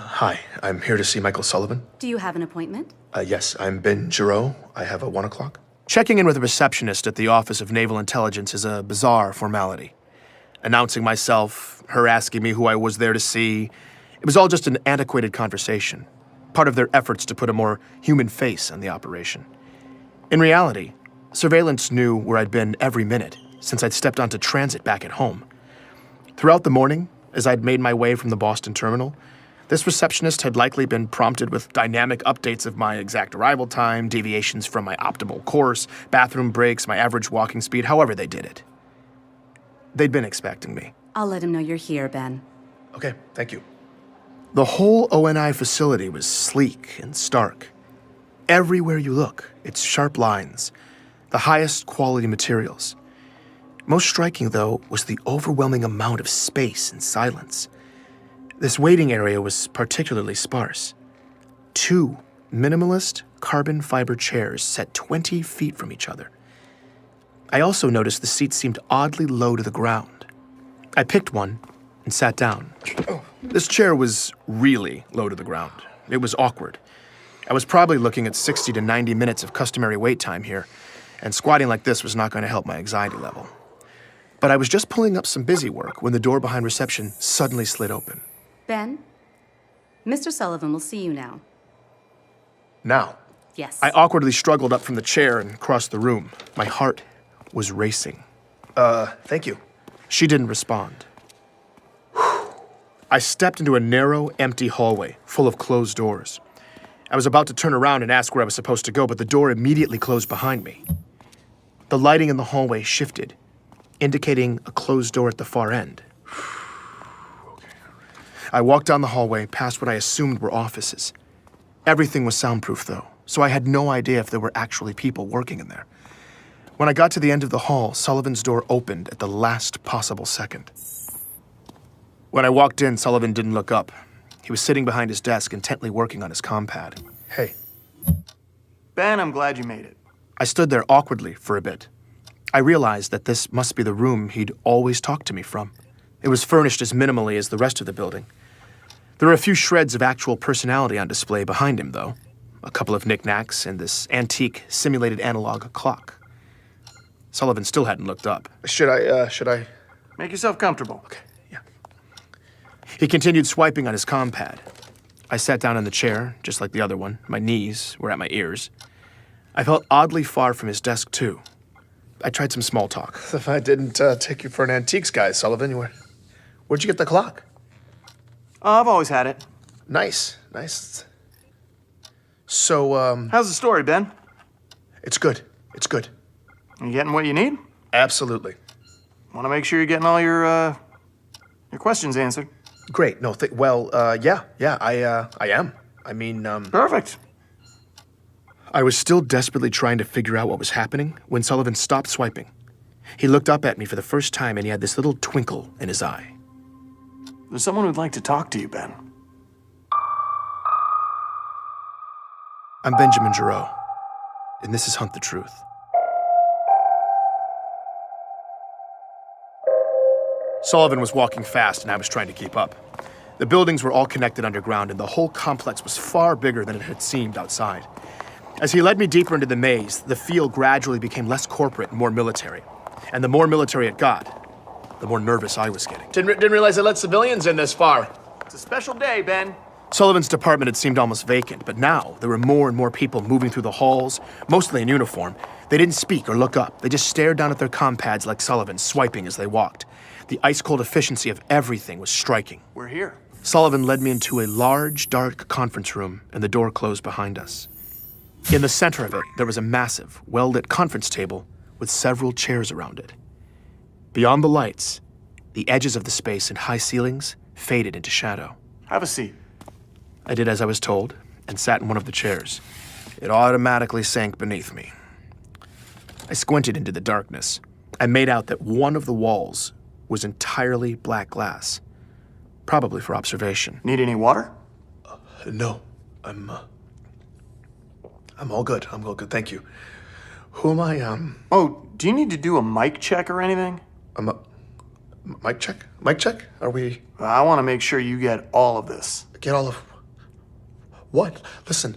Hi, I'm here to see Michael Sullivan. Do you have an appointment? Yes, I'm Ben Giroux. I have a 1 o'clock. Checking in with a receptionist at the Office of Naval Intelligence is a bizarre formality. Announcing myself, her asking me who I was there to see, it was all just an antiquated conversation, part of their efforts to put a more human face on the operation. In reality, surveillance knew where I'd been every minute since I'd stepped onto transit back at home. Throughout the morning, as I'd made my way from the Boston terminal, this receptionist had likely been prompted with dynamic updates of my exact arrival time, deviations from my optimal course, bathroom breaks, my average walking speed, however they did it. They'd been expecting me. I'll let him know you're here, Ben. Okay, thank you. The whole ONI facility was sleek and stark. Everywhere you look, it's sharp lines, the highest quality materials. Most striking, though, was the overwhelming amount of space and silence. This waiting area was particularly sparse. 2 minimalist carbon fiber chairs set 20 feet from each other. I also noticed the seats seemed oddly low to the ground. I picked one and sat down. This chair was really low to the ground. It was awkward. I was probably looking at 60 to 90 minutes of customary wait time here, and squatting like this was not going to help my anxiety level. But I was just pulling up some busy work when the door behind reception suddenly slid open. Ben? Mr. Sullivan will see you now. Now. Yes. I awkwardly struggled up from the chair and crossed the room. My heart was racing. Thank you. She didn't respond. I stepped into a narrow, empty hallway full of closed doors. I was about to turn around and ask where I was supposed to go, but the door immediately closed behind me. The lighting in the hallway shifted, indicating a closed door at the far end. I walked down the hallway past what I assumed were offices. Everything was soundproof, though, so I had no idea if there were actually people working in there. When I got to the end of the hall, Sullivan's door opened at the last possible second. When I walked in, Sullivan didn't look up. He was sitting behind his desk, intently working on his compad. Hey. Ben, I'm glad you made it. I stood there awkwardly for a bit. I realized that this must be the room he'd always talked to me from. It was furnished as minimally as the rest of the building. There were a few shreds of actual personality on display behind him, though. A couple of knickknacks and this antique, simulated analog clock. Sullivan still hadn't looked up. Should I? Make yourself comfortable. Okay, yeah. He continued swiping on his compad. I sat down in the chair, just like the other one. My knees were at my ears. I felt oddly far from his desk, too. I tried some small talk. If I didn't take you for an antiques guy, Sullivan, where'd you get the clock? I've always had it. Nice. So, How's the story, Ben? it's good. You getting what you need? Absolutely. Want to make sure you're getting all your questions answered. Great. No, yeah, I am. I mean, Perfect. I was still desperately trying to figure out what was happening when Sullivan stopped swiping. He looked up at me for the first time, and he had this little twinkle in his eye. There's someone who'd like to talk to you, Ben. I'm Benjamin Giroux, and this is Hunt the Truth. Sullivan was walking fast, and I was trying to keep up. The buildings were all connected underground, and the whole complex was far bigger than it had seemed outside. As he led me deeper into the maze, the feel gradually became less corporate and more military. And the more military it got, the more nervous I was getting. didn't realize they let civilians in this far. It's a special day, Ben. Sullivan's department had seemed almost vacant, but now there were more and more people moving through the halls, mostly in uniform. They didn't speak or look up. They just stared down at their compads like Sullivan, swiping as they walked. The ice-cold efficiency of everything was striking. We're here. Sullivan led me into a large, dark conference room, and the door closed behind us. In the center of it, there was a massive, well-lit conference table with several chairs around it. Beyond the lights, the edges of the space and high ceilings faded into shadow. Have a seat. I did as I was told and sat in one of the chairs. It automatically sank beneath me. I squinted into the darkness. I made out that one of the walls was entirely black glass, probably for observation. Need any water? No, I'm all good. I'm all good. Thank you. Who am I? Oh, do you need to do a mic check or anything? Mic check? Mic check? Are we I want to make sure you get all of this. get all of? What? Listen,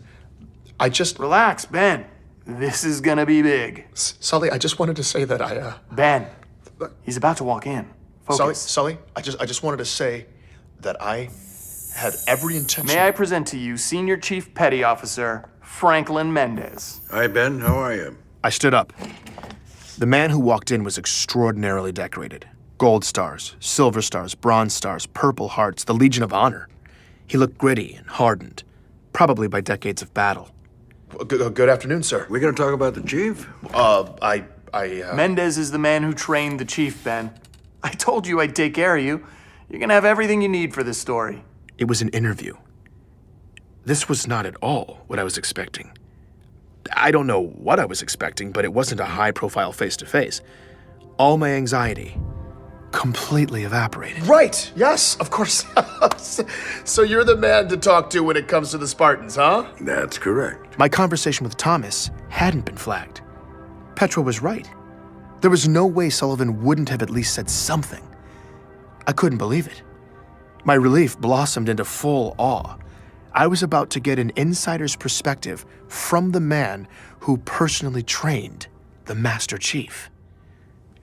I just... Relax, Ben. This is gonna be big. Sully, I just wanted to say that Ben, he's about to walk in. Focus. Sully, I just wanted to say that I had every intention... May I present to you Senior Chief Petty Officer Franklin Mendez. Hi, Ben. How are you? I stood up. The man who walked in was extraordinarily decorated. Gold stars, silver stars, bronze stars, purple hearts, the Legion of Honor. He looked gritty and hardened, probably by decades of battle. Good afternoon, sir. We gonna talk about the chief? Mendez is the man who trained the chief, Ben. I told you I'd take care of you. You're gonna have everything you need for this story. It was an interview. This was not at all what I was expecting. I don't know what I was expecting, but it wasn't a high-profile face-to-face. All my anxiety completely evaporated. Right, yes, of course. So you're the man to talk to when it comes to the Spartans, huh? That's correct. My conversation with Thomas hadn't been flagged. Petra was right. There was no way Sullivan wouldn't have at least said something. I couldn't believe it. My relief blossomed into full awe. I was about to get an insider's perspective from the man who personally trained the Master Chief.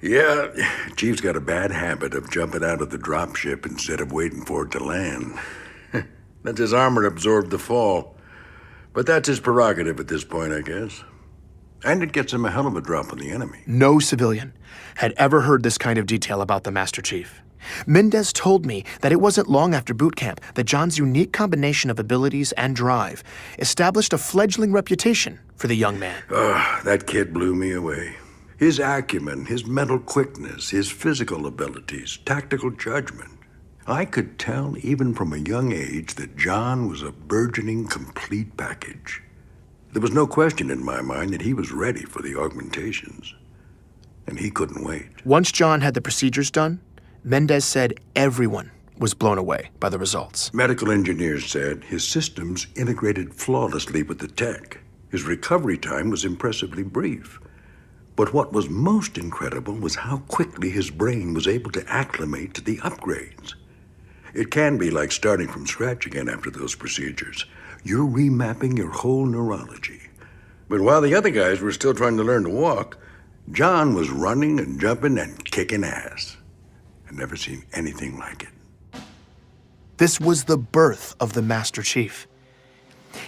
Yeah, Chief's got a bad habit of jumping out of the dropship instead of waiting for it to land. Let his armor absorb the fall. But that's his prerogative at this point, I guess. And it gets him a hell of a drop on the enemy. No civilian had ever heard this kind of detail about the Master Chief. Mendez told me that it wasn't long after boot camp that John's unique combination of abilities and drive established a fledgling reputation for the young man. That kid blew me away. His acumen, his mental quickness, his physical abilities, tactical judgment. I could tell even from a young age that John was a burgeoning, complete package. There was no question in my mind that he was ready for the augmentations. And he couldn't wait. Once John had the procedures done, Mendez said everyone was blown away by the results. Medical engineers said his systems integrated flawlessly with the tech. His recovery time was impressively brief. But what was most incredible was how quickly his brain was able to acclimate to the upgrades. It can be like starting from scratch again after those procedures. You're remapping your whole neurology. But while the other guys were still trying to learn to walk, John was running and jumping and kicking ass. I'd never seen anything like it. This was the birth of the Master Chief.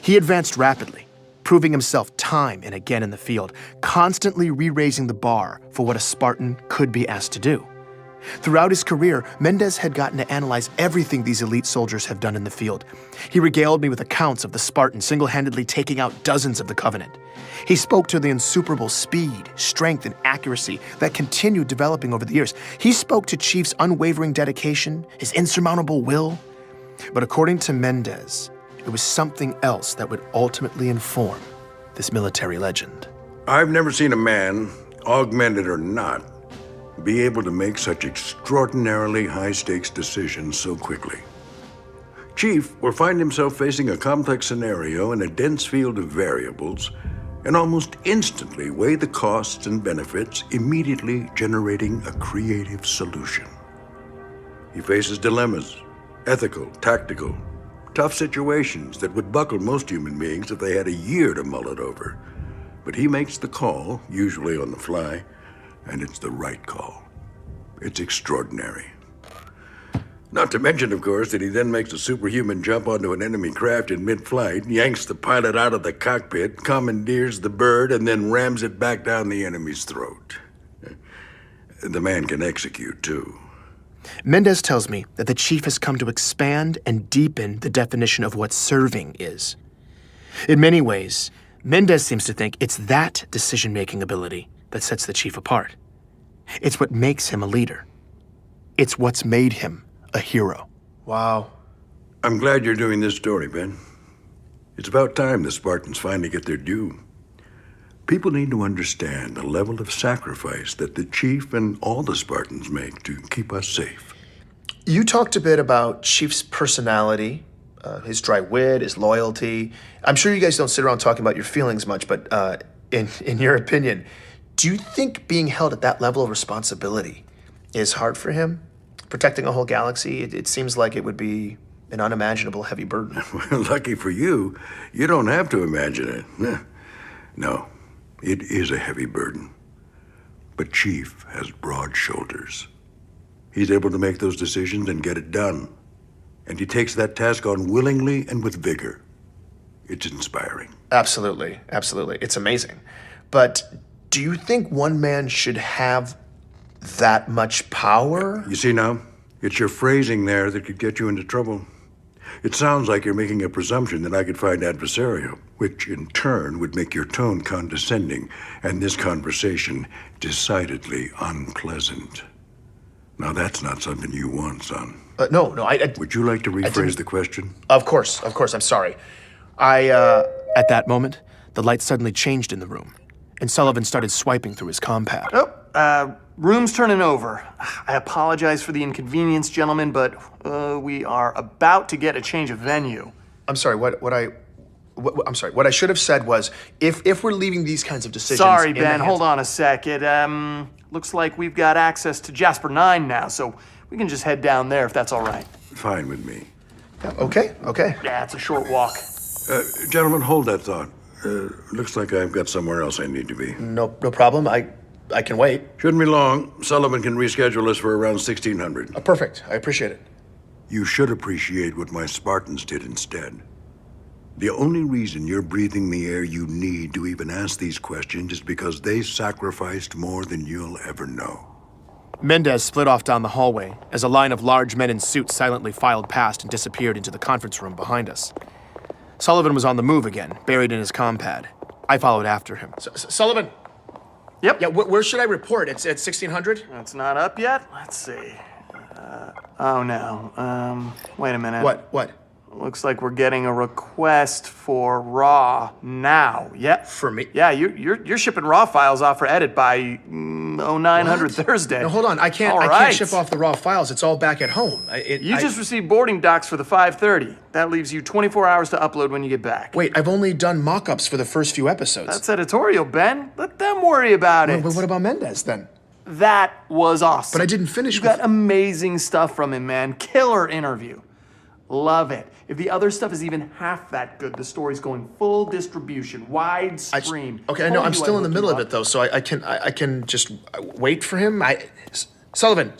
He advanced rapidly, proving himself time and again in the field, constantly re-raising the bar for what a Spartan could be asked to do. Throughout his career, Mendez had gotten to analyze everything these elite soldiers have done in the field. He regaled me with accounts of the Spartan single-handedly taking out dozens of the Covenant. He spoke to the insuperable speed, strength, and accuracy that continued developing over the years. He spoke to Chief's unwavering dedication, his insurmountable will. But according to Mendez, it was something else that would ultimately inform this military legend. I've never seen a man, augmented or not, be able to make such extraordinarily high-stakes decisions so quickly. Chief will find himself facing a complex scenario in a dense field of variables and almost instantly weigh the costs and benefits, immediately generating a creative solution. He faces dilemmas, ethical, tactical, tough situations that would buckle most human beings if they had a year to mull it over. But he makes the call, usually on the fly, and it's the right call. It's extraordinary. Not to mention, of course, that he then makes a superhuman jump onto an enemy craft in mid-flight, yanks the pilot out of the cockpit, commandeers the bird, and then rams it back down the enemy's throat. The man can execute, too. Mendez tells me that the Chief has come to expand and deepen the definition of what serving is. In many ways, Mendez seems to think it's that decision-making ability that sets the Chief apart. It's what makes him a leader. It's what's made him a hero. Wow. I'm glad you're doing this story, Ben. It's about time the Spartans finally get their due. People need to understand the level of sacrifice that the Chief and all the Spartans make to keep us safe. You talked a bit about Chief's personality, his dry wit, his loyalty. I'm sure you guys don't sit around talking about your feelings much, but in your opinion, do you think being held at that level of responsibility is hard for him? Protecting a whole galaxy, it seems like it would be an unimaginable heavy burden. Lucky for you, you don't have to imagine it. No, it is a heavy burden. But Chief has broad shoulders. He's able to make those decisions and get it done. And he takes that task on willingly and with vigor. It's inspiring. Absolutely, absolutely. It's amazing. But do you think one man should have that much power? You see now, it's your phrasing there that could get you into trouble. It sounds like you're making a presumption that I could find adversarial, which in turn would make your tone condescending and this conversation decidedly unpleasant. Now that's not something you want, son. No, Would you like to rephrase the question? Of course, I'm sorry. At that moment, the light suddenly changed in the room, and Sullivan started swiping through his compad. Room's turning over. I apologize for the inconvenience, gentlemen, but we are about to get a change of venue. I'm sorry, I'm sorry. What I should have said was, if we're leaving these kinds of decisions... Sorry, in the Ben, hands- hold on a sec. It looks like we've got access to Jasper 9 now, so we can just head down there if that's all right. Fine with me. Okay. Yeah, it's a short walk. Gentlemen, hold that thought. Looks like I've got somewhere else I need to be. No problem. I can wait. Shouldn't be long. Sullivan can reschedule us for around 1600. Perfect. I appreciate it. You should appreciate what my Spartans did instead. The only reason you're breathing the air you need to even ask these questions is because they sacrificed more than you'll ever know. Mendez split off down the hallway as a line of large men in suits silently filed past and disappeared into the conference room behind us. Sullivan was on the move again, buried in his compad. I followed after him. Sullivan. Yep. Yeah, where should I report? It's at 1600? That's not up yet? Let's see. Oh no. Wait a minute. What? Looks like we're getting a request for raw now. Yep. For me? Yeah, you're shipping raw files off for edit by 0900 Thursday. No, hold on. I can't ship off the raw files. It's all back at home. You just received boarding docs for the 5:30. That leaves you 24 hours to upload when you get back. Wait, I've only done mock-ups for the first few episodes. That's editorial, Ben. Let them worry about it. What about Mendez then? That was awesome. But I didn't finish You with- got amazing stuff from him, man. Killer interview. Love it. If the other stuff is even half that good, the story's going full distribution, widestream. Okay, I know. I'm still in the middle of it though, so I can just wait for him. Sullivan,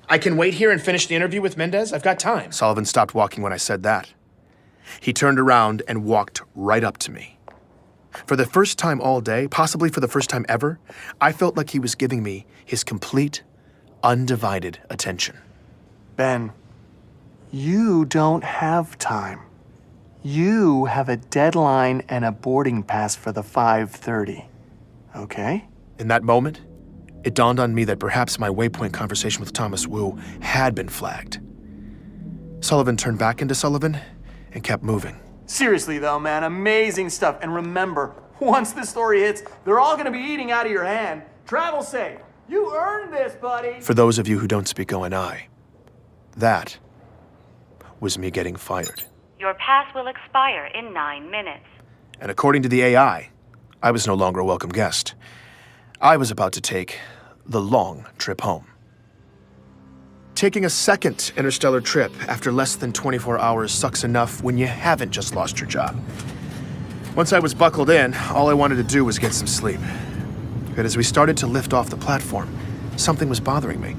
I can wait here and finish the interview with Mendez. I've got time. Sullivan stopped walking when I said that. He turned around and walked right up to me. For the first time all day, possibly for the first time ever, I felt like he was giving me his complete, undivided attention. Ben, you don't have time. You have a deadline and a boarding pass for the 5:30. Okay? In that moment, it dawned on me that perhaps my Waypoint conversation with Thomas Wu had been flagged. Sullivan turned back into Sullivan and kept moving. Seriously though, man, amazing stuff. And remember, once this story hits, they're all gonna be eating out of your hand. Travel safe. You earned this, buddy. For those of you who don't speak ONI, that was me getting fired. Your pass will expire in 9 minutes. And according to the AI, I was no longer a welcome guest. I was about to take the long trip home. Taking a second interstellar trip after less than 24 hours sucks enough when you haven't just lost your job. Once I was buckled in, all I wanted to do was get some sleep. But as we started to lift off the platform, something was bothering me.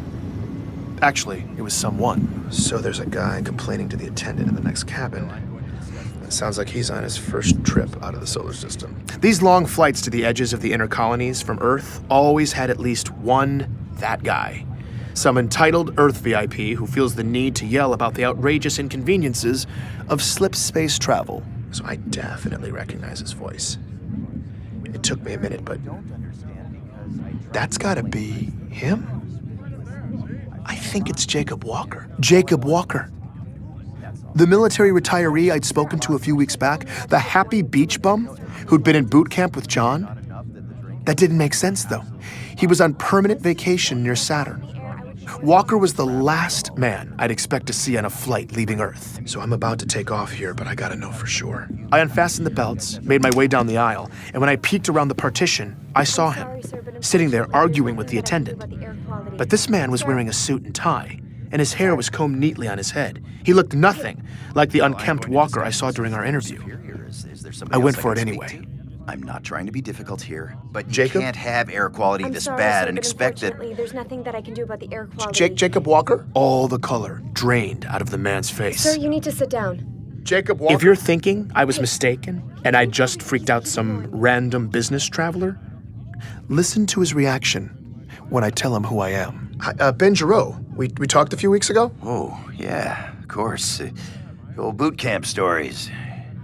Actually, it was someone. So there's a guy complaining to the attendant in the next cabin. It sounds like he's on his first trip out of the solar system. These long flights to the edges of the inner colonies from Earth always had at least one that guy. Some entitled Earth VIP who feels the need to yell about the outrageous inconveniences of slip space travel. So I definitely recognize his voice. It took me a minute, but that's gotta be him? I think it's Jacob Walker. Jacob Walker. The military retiree I'd spoken to a few weeks back, the happy beach bum who'd been in boot camp with John. That didn't make sense, though. He was on permanent vacation near Saturn. Walker was the last man I'd expect to see on a flight leaving Earth. So I'm about to take off here, but I gotta know for sure. I unfastened the belts, made my way down the aisle, and when I peeked around the partition, I saw him, sitting there arguing with the attendant. But this man was wearing a suit and tie, and his hair was combed neatly on his head. He looked nothing like the unkempt Walker I saw during our interview. I went for it anyway. I'm not trying to be difficult here, but you Jacob? can't have air quality I'm this sorry, bad sir, and but expect that. unfortunately, there's nothing that I can do about the air quality. Jacob Walker? All the color drained out of the man's face. Sir, you need to sit down. Jacob Walker? If you're thinking I was mistaken and I just freaked out some random business traveler, listen to his reaction when I tell him who I am. Ben Giro. We talked a few weeks ago? Oh, yeah, of course. Old boot camp stories.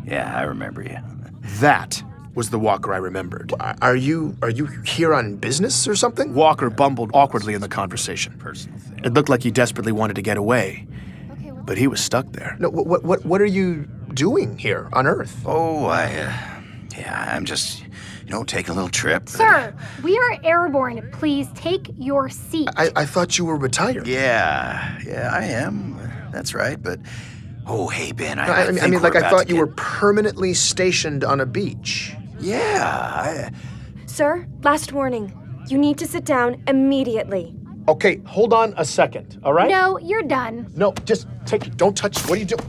Yeah, I remember you. That was the Walker I remembered. Are you here on business or something? Walker bumbled awkwardly in the conversation. Personal thing. It looked like he desperately wanted to get away, but he was stuck there. No, what are you doing here on Earth? Oh, I'm just, taking a little trip. Sir, we are airborne. Please take your seat. I thought you were retired. Yeah, I am. That's right, but. Oh, hey, Ben, I think mean, we're I about thought to you get- were permanently stationed on a beach. Yeah, Sir, last warning. You need to sit down immediately. Okay, hold on a second, all right? No, you're done. No, just take it. Don't touch. What are you doing?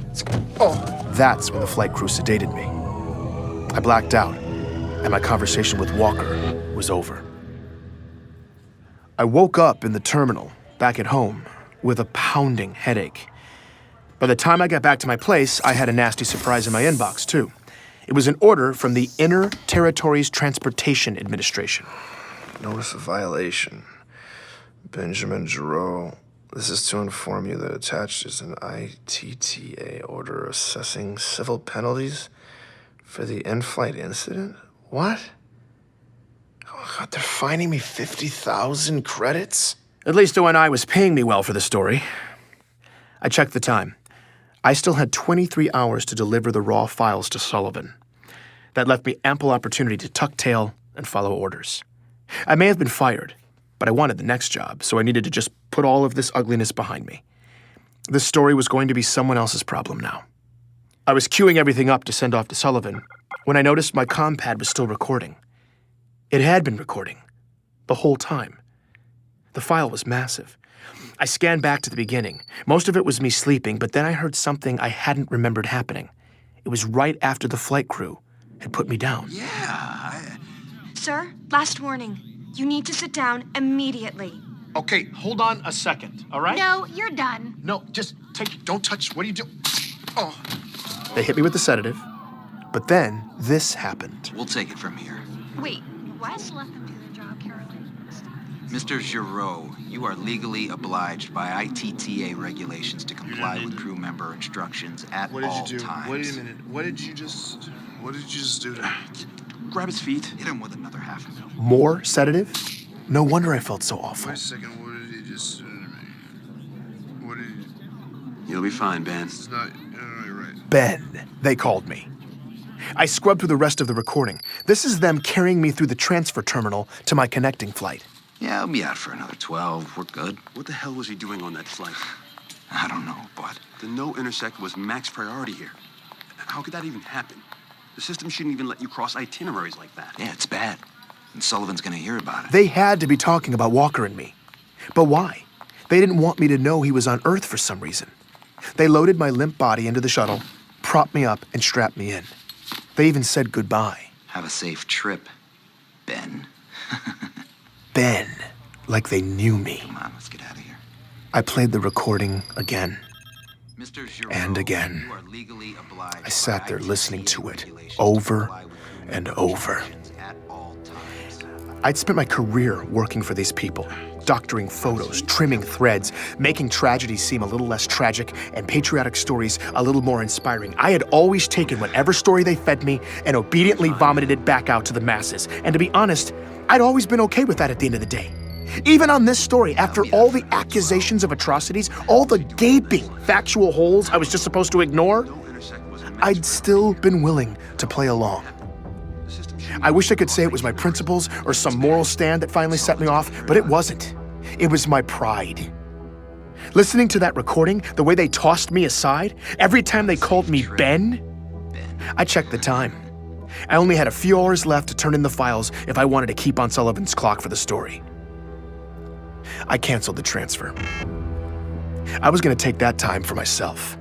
Oh. That's when the flight crew sedated me. I blacked out, and my conversation with Walker was over. I woke up in the terminal, back at home, with a pounding headache. By the time I got back to my place, I had a nasty surprise in my inbox, too. It was an order from the Inner Territories Transportation Administration. Notice of violation. Benjamin Giro. This is to inform you that attached is an ITTA order assessing civil penalties for the in-flight incident? What? Oh, God, they're fining me 50,000 credits? At least ONI was paying me well for the story. I checked the time. I still had 23 hours to deliver the raw files to Sullivan. That left me ample opportunity to tuck tail and follow orders. I may have been fired, but I wanted the next job, so I needed to just put all of this ugliness behind me. This story was going to be someone else's problem now. I was queuing everything up to send off to Sullivan when I noticed my comm pad was still recording. It had been recording the whole time. The file was massive. I scanned back to the beginning. Most of it was me sleeping, but then I heard something I hadn't remembered happening. It was right after the flight crew had put me down. Sir, last warning. You need to sit down immediately. Okay, hold on a second, all right? No, you're done. No, just take it. Don't touch. What are you doing? Oh. They hit me with the sedative, but then this happened. We'll take it from here. Wait, what? Just let them do their job, Caroline. Mr. Giro, you are legally obliged by ITTA regulations to comply with crew member instructions at all times. Wait a minute. What did you just do to Grab his feet. Hit him with another half a mil. More sedative? No wonder I felt so awful. Wait a second. What did he just do to me? What did he... You'll be fine, Ben. It's not... right. Ben, they called me. I scrubbed through the rest of the recording. This is them carrying me through the transfer terminal to my connecting flight. Yeah, I'll be out for another 12. We're good. What the hell was he doing on that flight? I don't know, but The no intersect was max priority here. How could that even happen? The system shouldn't even let you cross itineraries like that. yeah, it's bad. And Sullivan's gonna hear about it. They had to be talking about Walker and me. But why? They didn't want me to know he was on Earth for some reason. They loaded my limp body into the shuttle, propped me up, and strapped me in. They even said goodbye. Have a safe trip, Ben. Ben, like they knew me. Come on, let's get out of here. I played the recording again. Mr. Giro, And again. you are legally obliged I sat by there ITTA listening to it regulations over to comply with crew and member over. instructions at all times. I'd spent my career working for these people, doctoring photos, trimming threads, making tragedies seem a little less tragic and patriotic stories a little more inspiring. I had always taken whatever story they fed me and obediently vomited it back out to the masses. And to be honest, I'd always been okay with that at the end of the day. Even on this story, after all the accusations of atrocities, all the gaping factual holes I was just supposed to ignore, No intersect was max I'd still been willing to play along. The system shouldn't I wish I could say it was my principles or some moral stand that finally set me off, but it wasn't. It was my pride. Listening to that recording, the way they tossed me aside, every time they called me Ben, I checked the time. I only had a few hours left to turn in the files if I wanted to keep on Sullivan's clock for the story. I canceled the transfer. I was going to take that time for myself.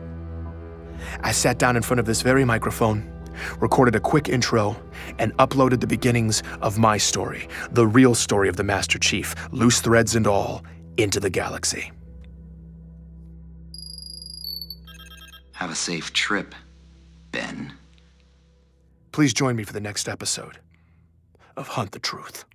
I sat down in front of this very microphone, recorded a quick intro, and uploaded the beginnings of my story, the real story of the Master Chief, loose threads and all, into the galaxy. Have a safe trip, Ben. Please join me for the next episode of Hunt the Truth.